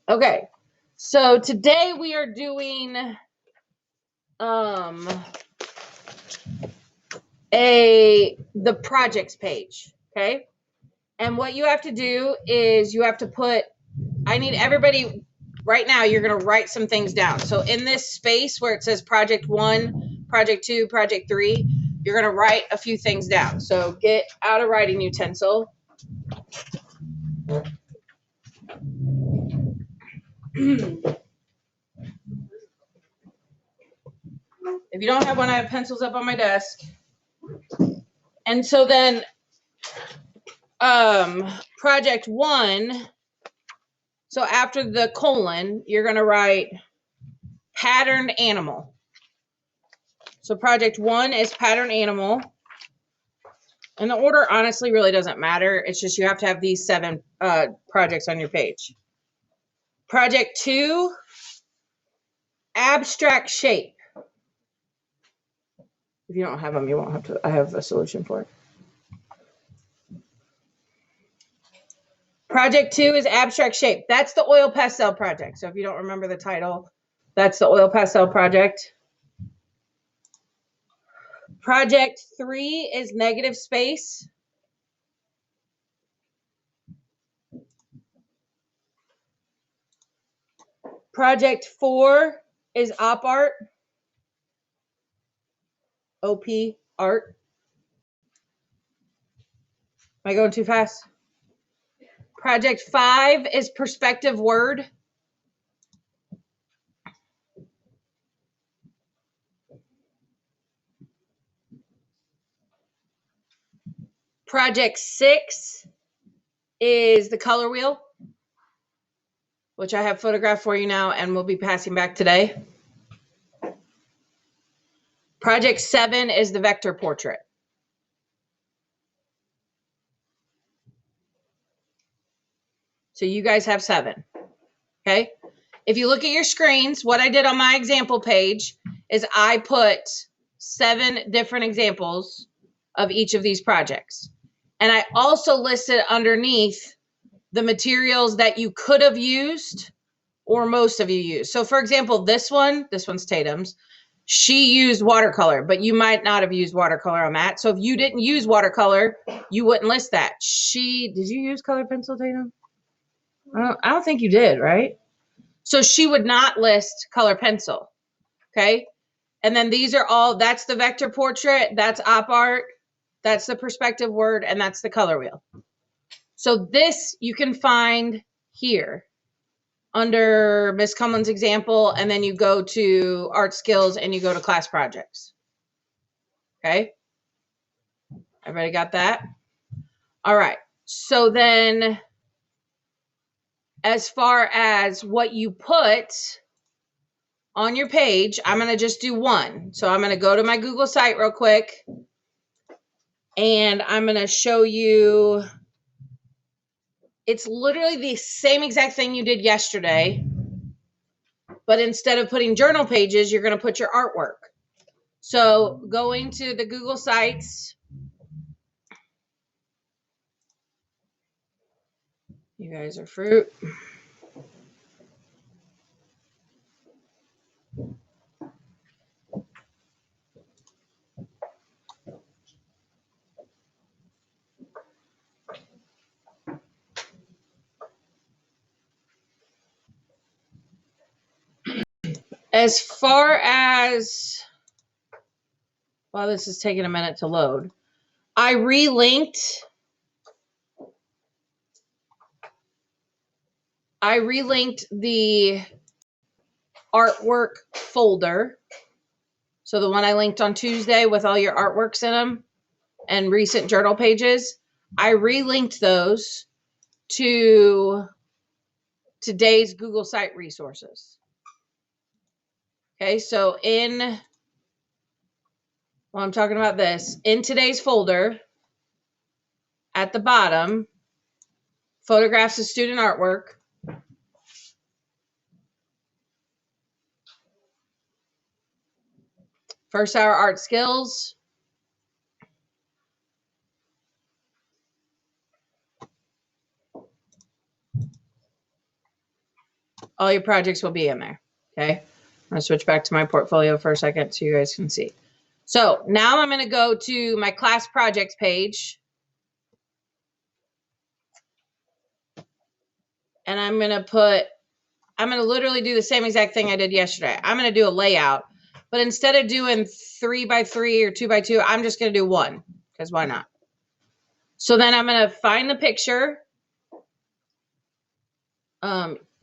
Okay, so today we are doing the projects page, okay? And what you have to do is you have to put, I need everybody right now, you're going to write some things down. So in this space where it says project 1, project 2, project 3, you're going to write a few things down. So get out a writing utensil. If you don't have one, I have pencils up on my desk. And so then project 1, so after the colon, you're going to write patterned animal. So project 1 is patterned animal. And the order honestly really doesn't matter. It's just you have to have these 7 projects on your page. Project 2, abstract shape. If you don't have them, you won't have to. I have a solution for it. Project 2 is abstract shape. That's the oil pastel project. So if you don't remember the title, that's the oil pastel project. Project 3 is negative space. Project 4 is op art. OP art. Am I going too fast? Project 5 is perspective word. Project 6 is the color wheel, which I have photographed for you now and we'll be passing back today. Project 7 is the vector portrait. So you guys have 7, okay? If you look at your screens, what I did on my example page is I put 7 different examples of each of these projects. And I also listed underneath the materials that you could have used or most of you used. So for example, this one's Tatum's. She used watercolor, but you might not have used watercolor on that. So if you didn't use watercolor, you wouldn't list that. Did you use colored pencil, Tatum? I don't think you did, right? So she would not list color pencil, okay? And then these are all, that's the vector portrait, that's op art, that's the perspective word, and that's the color wheel. So this you can find here under Miss Cumlin's example, and then you go to art skills and you go to class projects. Okay? Everybody got that? All right. So then as far as what you put on your page, I'm going to just do one. So I'm going to go to my Google site real quick and I'm going to show you. It's literally the same exact thing you did yesterday, but instead of putting journal pages, you're going to put your artwork. So going to the Google Sites, you guys are fruit. As far as, well, this is taking a minute to load. I relinked the artwork folder. So the one I linked on Tuesday with all your artworks in them and recent journal pages, I relinked those to today's Google Site resources. Okay, so I'm talking about this, in today's folder, at the bottom, photographs of student artwork. First hour art skills. all your projects will be in there. Okay. I'm going to switch back to my portfolio for a second so you guys can see. So now I'm going to go to my class projects page. And I'm going to literally do the same exact thing I did yesterday. I'm going to do a layout, but instead of doing 3x3 or 2x2, I'm just going to do 1 because why not? So then I'm going to find the picture.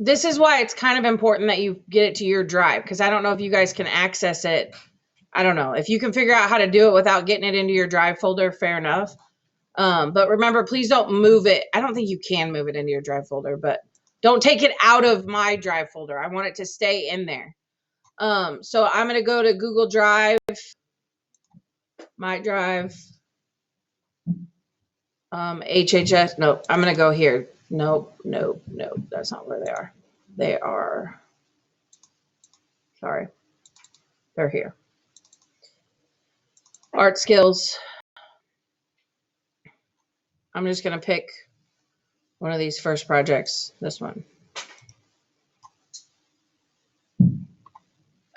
This is why it's kind of important that you get it to your drive, because I don't know if you guys can access it. I don't know. If you can figure out how to do it without getting it into your drive folder, fair enough. But remember, please don't move it. I don't think you can move it into your drive folder, but don't take it out of my drive folder. I want it to stay in there. So I'm going to go to Google Drive, My Drive, HHS. No, I'm going to go here. Nope. That's not where they are. They are, sorry, they're here. Art Skills. I'm just going to pick one of these first projects, this one.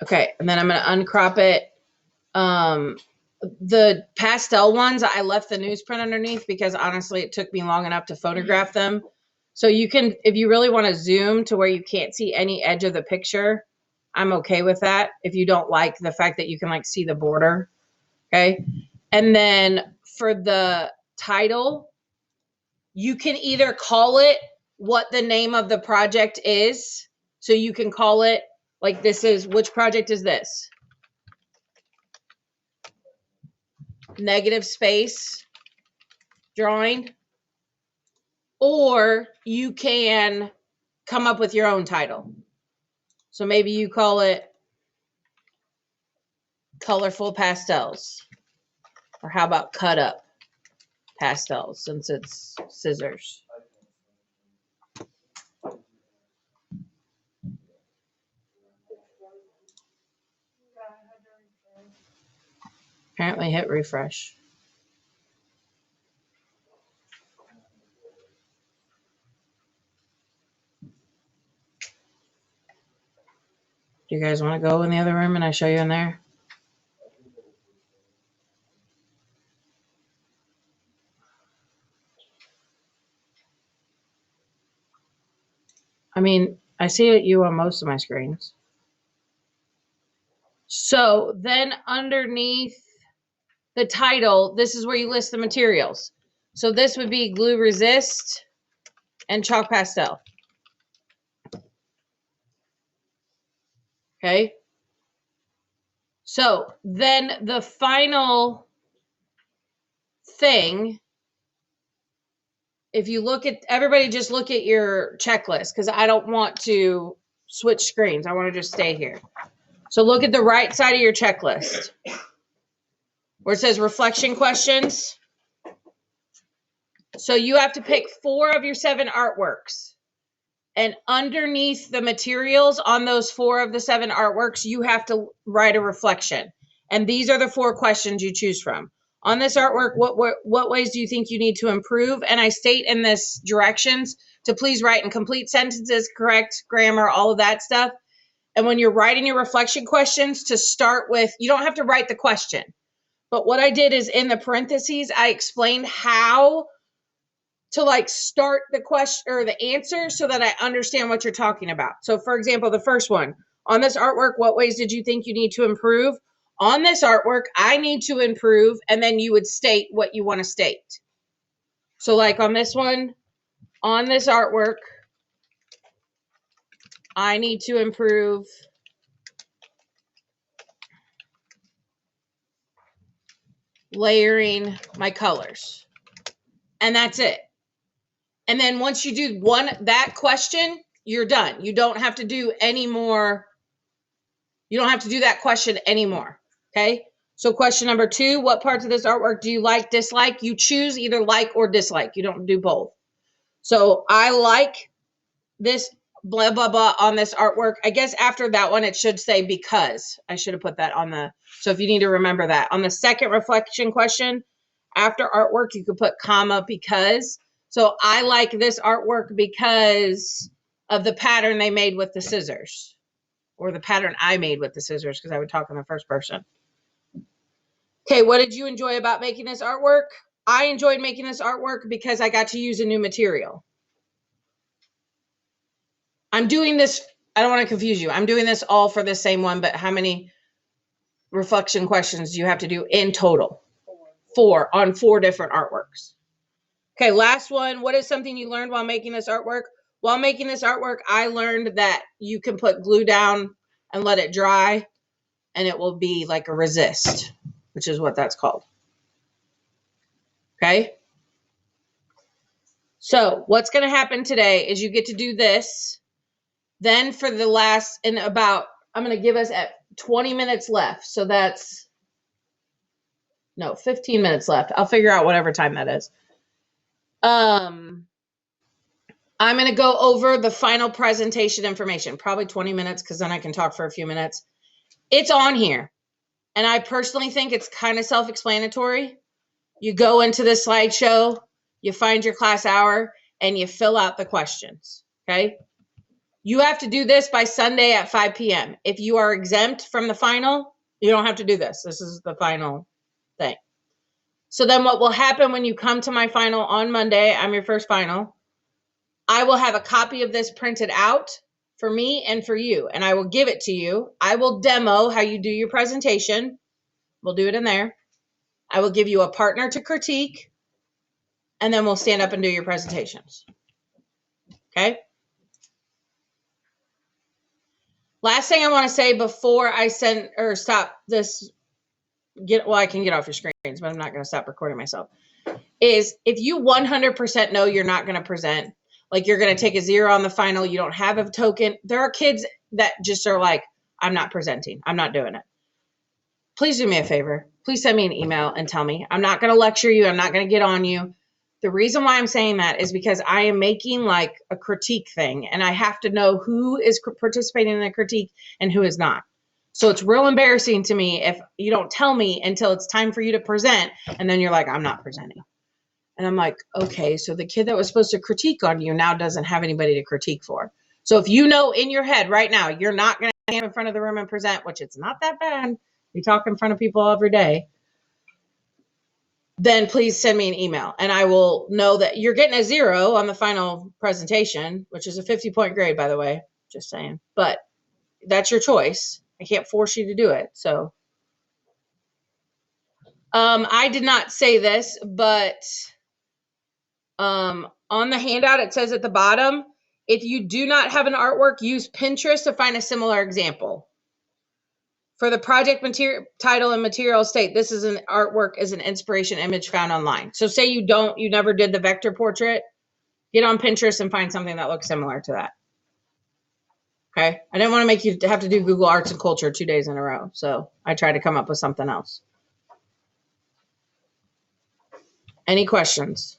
Okay, and then I'm going to uncrop it. The pastel ones, I left the newsprint underneath because honestly, it took me long enough to photograph them. So you can, if you really want to zoom to where you can't see any edge of the picture, I'm okay with that. If you don't like the fact that you can like see the border. Okay. And then for the title, you can either call it what the name of the project is. So you can call it like this is, which project is this? Negative space drawing. Or you can come up with your own title. So maybe you call it Colorful Pastels. Or how about Cut Up Pastels, since it's scissors. Apparently hit refresh. Do you guys want to go in the other room and I show you in there? I mean, I see you on most of my screens. So then underneath the title, this is where you list the materials. So this would be glue resist and chalk pastel. Okay. So then the final thing, if you look at, everybody just look at your checklist because I don't want to switch screens. I want to just stay here. So look at the right side of your checklist where it says reflection questions. So you have to pick 4 of your 7 artworks. And underneath the materials on those 4 of the 7 artworks, you have to write a reflection. And these are the 4 questions you choose from. On this artwork, what ways do you think you need to improve? And I state in this directions to please write in complete sentences, correct grammar, all of that stuff. And when you're writing your reflection questions, to start with, you don't have to write the question. But what I did is in the parentheses, I explained how to like start the question or the answer so that I understand what you're talking about. So for example, the first one, on this artwork, what ways did you think you need to improve? On this artwork, I need to improve, and then you would state what you want to state. So like on this one, on this artwork, I need to improve layering my colors. And that's it. And then once you do that question, you're done. You don't have to do any more. You don't have to do that question anymore. Okay. So question number 2, what parts of this artwork do you like, dislike? You choose either like or dislike. You don't do both. So I like this blah, blah, blah on this artwork. I guess after that one, it should say because. I should have put that on the, so if you need to remember that. On the second reflection question, after artwork, you could put comma because. So I like this artwork because of the pattern they made with the scissors, or the pattern I made with the scissors, because I would talk in the first person. Okay, what did you enjoy about making this artwork? I enjoyed making this artwork because I got to use a new material. I'm doing this, I don't want to confuse you. I'm doing this all for the same one, but how many reflection questions do you have to do in total? 4 on 4 different artworks. Okay, last one. What is something you learned while making this artwork? While making this artwork, I learned that you can put glue down and let it dry, and it will be like a resist, which is what that's called. Okay? So what's going to happen today is you get to do this. Then for the last, in about, I'm going to give us at 20 minutes left. So that's, no, 15 minutes left. I'll figure out whatever time that is. I'm going to go over the final presentation information, probably 20 minutes, because then I can talk for a few minutes. It's on here. And I personally think it's kind of self-explanatory. You go into the slideshow, you find your class hour, and you fill out the questions, okay? You have to do this by Sunday at 5 p.m. If you are exempt from the final, you don't have to do this. This is the final thing. So then what will happen when you come to my final on Monday, I'm your first final, I will have a copy of this printed out for me and for you, and I will give it to you. I will demo how you do your presentation. We'll do it in there. I will give you a partner to critique, and then we'll stand up and do your presentations. Okay? Last thing I want to say before I send or stop this, well, I can get off your screens, but I'm not going to stop recording myself, is if you 100% know you're not going to present, like you're going to take a 0 on the final, you don't have a token. There are kids that just are like, I'm not presenting. I'm not doing it. Please do me a favor. Please send me an email and tell me. I'm not going to lecture you. I'm not going to get on you. The reason why I'm saying that is because I am making like a critique thing, and I have to know who is participating in the critique and who is not. So it's real embarrassing to me if you don't tell me until it's time for you to present, and then you're like, I'm not presenting. And I'm like, okay, so the kid that was supposed to critique on you now doesn't have anybody to critique for. So if you know in your head right now, you're not going to stand in front of the room and present, which it's not that bad. You talk in front of people every day. Then please send me an email, and I will know that you're getting a 0 on the final presentation, which is a 50-point grade, by the way, just saying. But that's your choice. I can't force you to do it. So I did not say this, but on the handout, it says at the bottom, if you do not have an artwork, use Pinterest to find a similar example. For the project material title and material state, this is an artwork as an inspiration image found online. So say you never did the vector portrait, get on Pinterest and find something that looks similar to that. Okay. I didn't want to make you have to do Google Arts and Culture 2 days in a row. So I tried to come up with something else. Any questions?